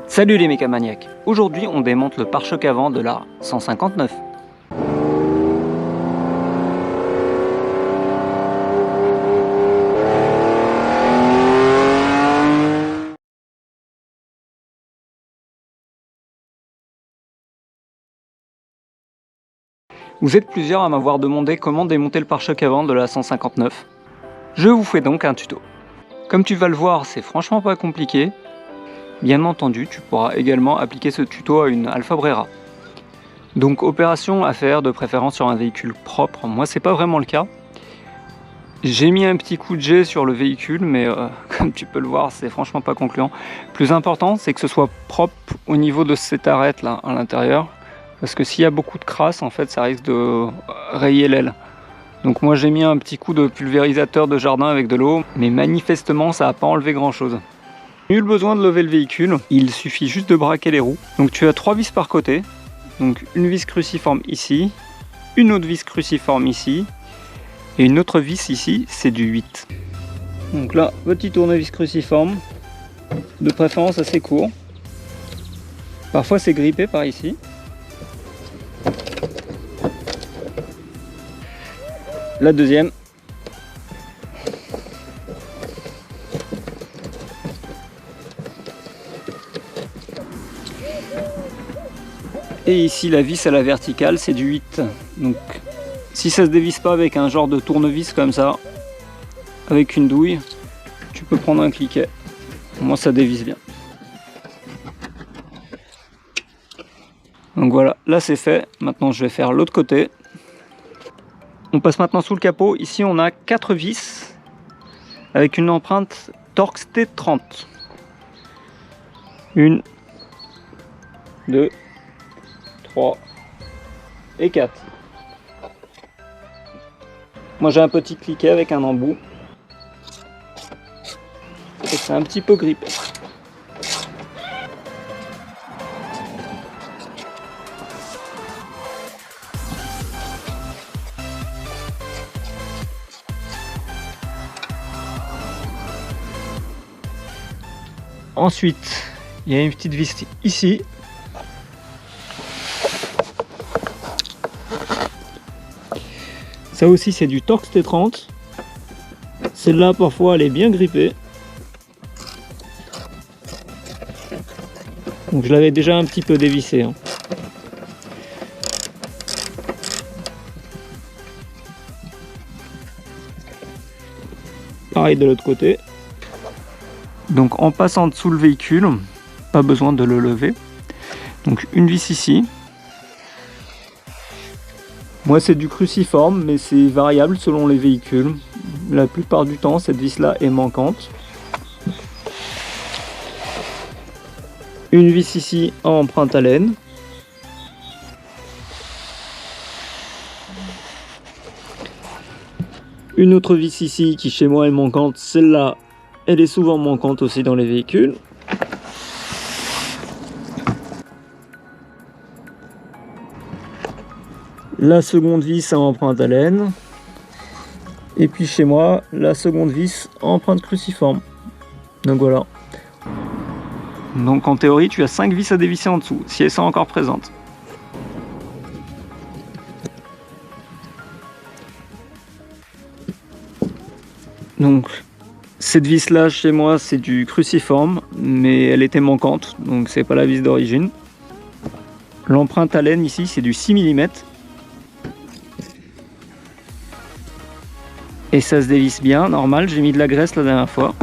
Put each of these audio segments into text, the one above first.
Salut les mécamaniacs. Aujourd'hui on démonte le pare-choc avant de la 159. Vous êtes plusieurs à m'avoir demandé comment démonter le pare-choc avant de la 159. Je vous fais donc un tuto. Comme tu vas le voir, c'est franchement pas compliqué. Bien entendu, tu pourras également appliquer ce tuto à une Alfa Brera. Donc opération à faire de préférence sur un véhicule propre. Moi c'est pas vraiment le cas. J'ai mis un petit coup de jet sur le véhicule, mais comme tu peux le voir, c'est franchement pas concluant. Plus important, c'est que ce soit propre au niveau de cette arête là à l'intérieur. Parce que s'il y a beaucoup de crasse, en fait, ça risque de rayer l'aile. Donc moi j'ai mis un petit coup de pulvérisateur de jardin avec de l'eau, mais manifestement ça n'a pas enlevé grand chose. Nul besoin de lever le véhicule, il suffit juste de braquer les roues. Donc tu as 3 vis par côté, donc une vis cruciforme ici, une autre vis cruciforme ici, et une autre vis ici, c'est du 8. Donc là, petit tournevis cruciforme, de préférence assez court. Parfois c'est grippé par ici. La deuxième. Et ici la vis à la verticale, c'est du 8. Donc si ça se dévisse pas avec un genre de tournevis comme ça, avec une douille, tu peux prendre un cliquet. Moi ça dévisse bien. Donc voilà, là c'est fait. Maintenant je vais faire l'autre côté. On passe maintenant sous le capot. Ici on a 4 vis avec une empreinte Torx T30. 1, 2, 3 et 4. Moi j'ai un petit cliquet avec un embout. Et c'est un petit peu grippé. Ensuite, il y a une petite vis ici. Ça aussi, c'est du Torx T30. Celle-là, parfois, elle est bien grippée. Donc, je l'avais déjà un petit peu dévissée. Pareil de l'autre côté. Donc en passant dessous le véhicule, pas besoin de le lever. Donc une vis ici. Moi c'est du cruciforme, mais c'est variable selon les véhicules. La plupart du temps cette vis là est manquante. Une vis ici en empreinte à laine. Une autre vis ici qui chez moi est manquante, celle-là elle est souvent manquante aussi dans les véhicules. La seconde vis à empreinte à laine. Et puis chez moi, la seconde vis à empreinte cruciforme. Donc voilà. Donc en théorie, tu as 5 vis à dévisser en dessous, si elles sont encore présentes. Donc cette vis là chez moi c'est du cruciforme, mais elle était manquante, donc c'est pas la vis d'origine. L'empreinte à laine ici c'est du 6 mm. Et ça se dévisse bien, normal, j'ai mis de la graisse la dernière fois.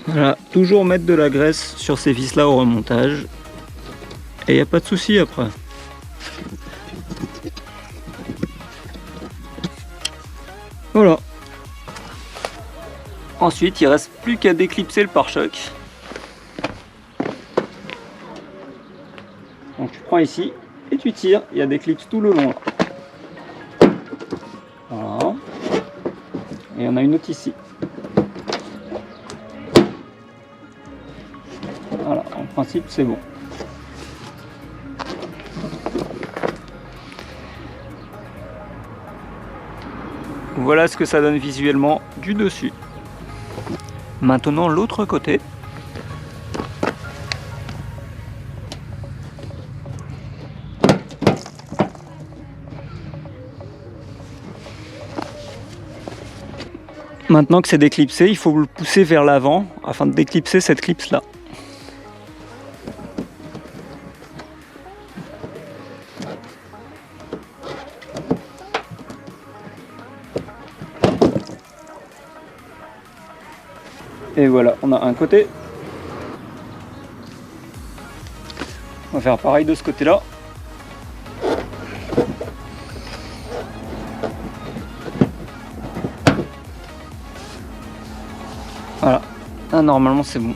Voilà, toujours mettre de la graisse sur ces vis là au remontage. Et il n'y a pas de souci après. Voilà. Ensuite, il reste plus qu'à déclipser le pare-choc. Donc tu prends ici et tu tires. Il y a des clips tout le long. Voilà. Et il y en a une autre ici. Voilà, en principe c'est bon. Voilà ce que ça donne visuellement du dessus. Maintenant l'autre côté. Maintenant que c'est déclipsé, il faut le pousser vers l'avant afin de déclipser cette clipse là. Et voilà, on a un côté. On va faire pareil de ce côté-là. Voilà, ah, normalement c'est bon.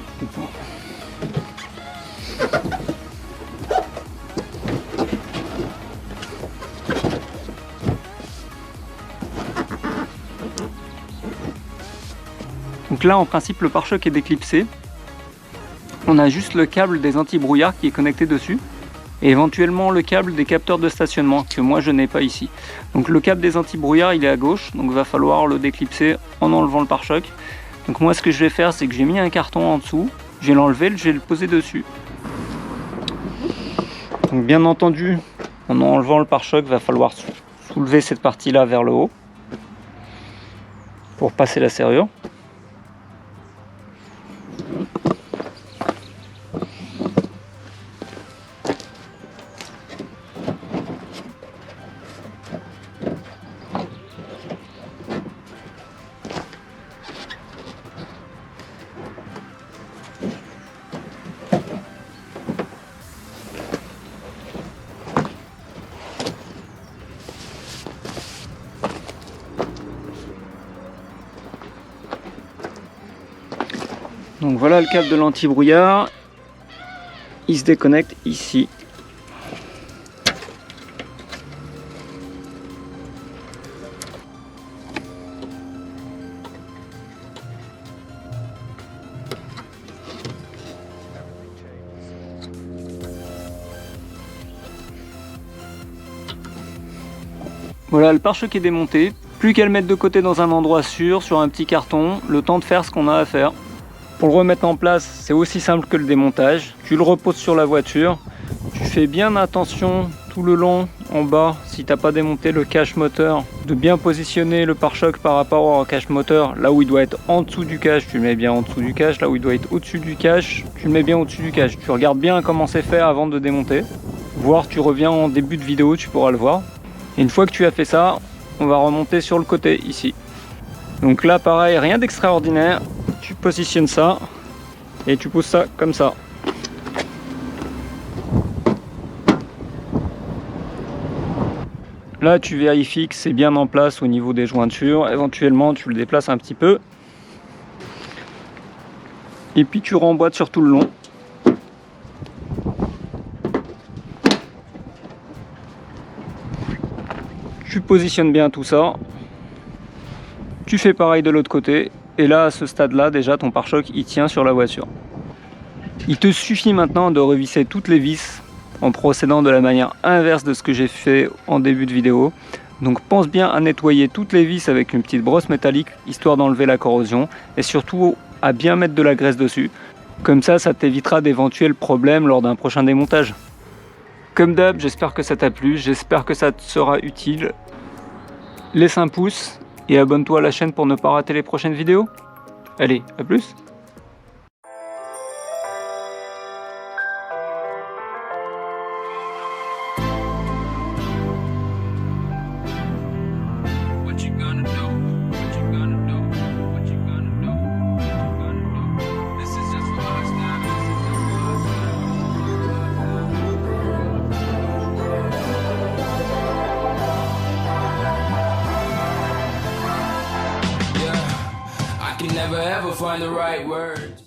Donc là en principe le pare-choc est déclipsé. On a juste le câble des anti-brouillard qui est connecté dessus. Et éventuellement le câble des capteurs de stationnement que moi je n'ai pas ici. Donc le câble des anti-brouillard il est à gauche, donc il va falloir le déclipser en enlevant le pare-choc. Donc moi ce que je vais faire c'est que j'ai mis un carton en dessous, je vais l'enlever, je vais le poser dessus. Donc bien entendu en enlevant le pare-choc il va falloir soulever cette partie là vers le haut pour passer la serrure. Donc voilà le câble de l'anti-brouillard, il se déconnecte ici. Voilà, le pare-choc est démonté, plus qu'à le mettre de côté dans un endroit sûr, sur un petit carton, le temps de faire ce qu'on a à faire. Pour le remettre en place, c'est aussi simple que le démontage. Tu le reposes sur la voiture, tu fais bien attention tout le long en bas, si tu n'as pas démonté le cache moteur, de bien positionner le pare-choc par rapport au cache moteur. Là où il doit être en dessous du cache, tu le mets bien en dessous du cache. Là où il doit être au-dessus du cache, tu le mets bien au-dessus du cache. Tu regardes bien comment c'est fait avant de démonter. Voire tu reviens en début de vidéo, tu pourras le voir. Et une fois que tu as fait ça, on va remonter sur le côté ici. Donc là pareil, rien d'extraordinaire. Tu positionnes ça et tu pousses ça comme ça. Là tu vérifies que c'est bien en place au niveau des jointures. Éventuellement tu le déplaces un petit peu. Et puis tu remboîtes sur tout le long. Tu positionnes bien tout ça. Tu fais pareil de l'autre côté. Et là, à ce stade-là, déjà, ton pare-choc, il tient sur la voiture. Il te suffit maintenant de revisser toutes les vis en procédant de la manière inverse de ce que j'ai fait en début de vidéo. Donc pense bien à nettoyer toutes les vis avec une petite brosse métallique, histoire d'enlever la corrosion. Et surtout, à bien mettre de la graisse dessus. Comme ça t'évitera d'éventuels problèmes lors d'un prochain démontage. Comme d'hab, j'espère que ça t'a plu, j'espère que ça te sera utile. Laisse un pouce et abonne-toi à la chaîne pour ne pas rater les prochaines vidéos. Allez, à plus! Never ever find the right words.